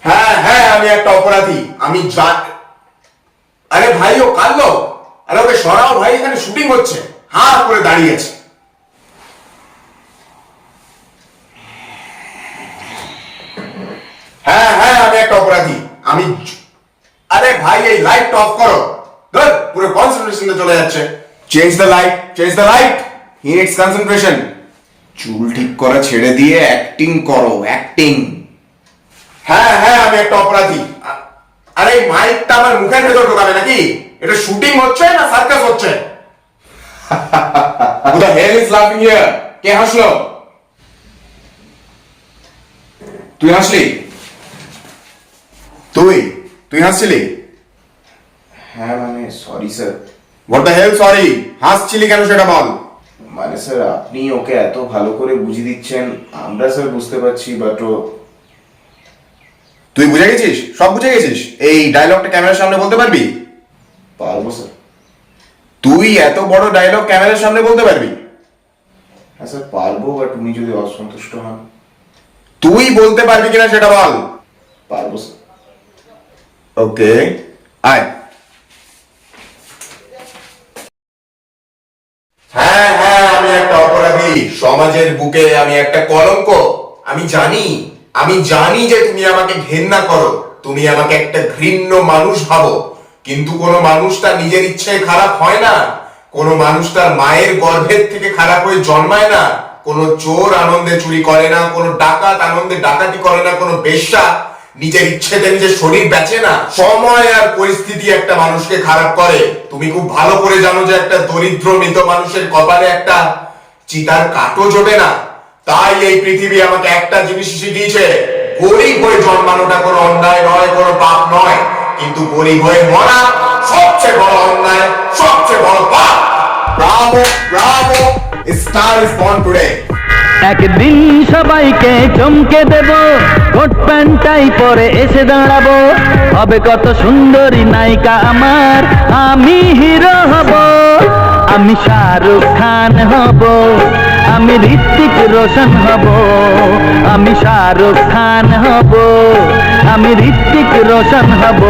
হ্যাঁ হ্যাঁ, আমি একটা অপরাধী। আরে ভাই, ও কাঁদলো। আরে ওকে সরাও ভাই, এখানে শুটিং হচ্ছে। হাঁ করে দাঁড়িয়ে আছে। হ্যাঁ হ্যাঁ, আমি একটা অপরাধী। আরে ভাই, এই লাইট অফ করো। ধর, পুরো কনসেন্ট্রেশনে চলে যাচ্ছে। Change the light, change the light. He needs concentration. চুল ঠিক করা ছেড়ে দিয়ে অ্যাক্টিং করো, অ্যাক্টিং। হ্যাঁ হ্যাঁ, আমি একটা অপরাধী। আরে এই মাইকটা আমার মুখের ভেতর ঢোকাবে নাকি? এটা শুটিং হচ্ছে না সার্কাস হচ্ছে? Who the hell is laughing here? কে হাসলো? তুই হাসলি? তুই তুই হাসছিলি? হ্যাঁ মানে sorry sir. What the hell sorry? হাসছিলি কেন সেটা বল। মানে স্যার আপনি ওকে এত ভালো করে বুঝিয়ে দিচ্ছেন, আমরা স্যার বুঝতে পারছি, বাট ও। তুই বুঝে গেছিস? সব বুঝে গেছিস? এই ডায়লগটা ক্যামেরার সামনে বলতে পারবি? পারবো স্যার। তুই এত বড় ডায়লগ ক্যামেরার সামনে বলতে পারবি? হ্যাঁ স্যার পারবো, বাট উনি যদি অসন্তুষ্ট হন। তুই বলতে পারবি কিনা সেটা বল। পারবো স্যার। ওকে, আয়। হ্যাঁ হ্যাঁ, আমি একটা অপরাধী। সমাজের বুকে আমি একটা কলঙ্ক। আমি জানি যে তুমি আমাকে ঘেন্না করো, তুমি আমাকে একটা ঘৃণ্য মানুষ ভাবো। কিন্তু কোনো মানুষ তার নিজের ইচ্ছায় খারাপ হয় না। কোনো মানুষ তার মায়ের গর্ভের থেকে খারাপ হয়ে জন্মায় না। কোনো চোর আনন্দে চুরি করে না, কোনো ডাকাত আনন্দে ডাকাতি করে না, কোনো বেশ্যা নিজের ইচ্ছেতে নিজের শরীর বেচে না। সময় আর পরিস্থিতি একটা মানুষকে খারাপ করে। তুমি খুব ভালো করে জানো যে একটা দরিদ্র মৃত মানুষের কপালে একটা চিতার কাঠও জোটে না। তাই এই পৃথিবী আমাকে একটা জিনিস শিখিয়েছে, গরিব হয়ে জন্মানোটা কোনো অন্যায় নয়, কোনো পাপ নয়। কিন্তু গরিব হয়ে মরা সবচেয়ে বড় অন্যায়, সবচেয়ে বড় পাপ। Bravo Bravo, star is born today. একদিন সবাইকে চমকে দেব, কোট প্যান্টাই পরে এসে দাঁড়াবো। হবে কত সুন্দরী নায়িকা আমার, আমি হিরো হব। আমি শাহরুখ খান হব, আমি ঋত্বিক রোশন হব। আমি শাহরুখ খান হব, আমি ঋত্বিক রোশন হব।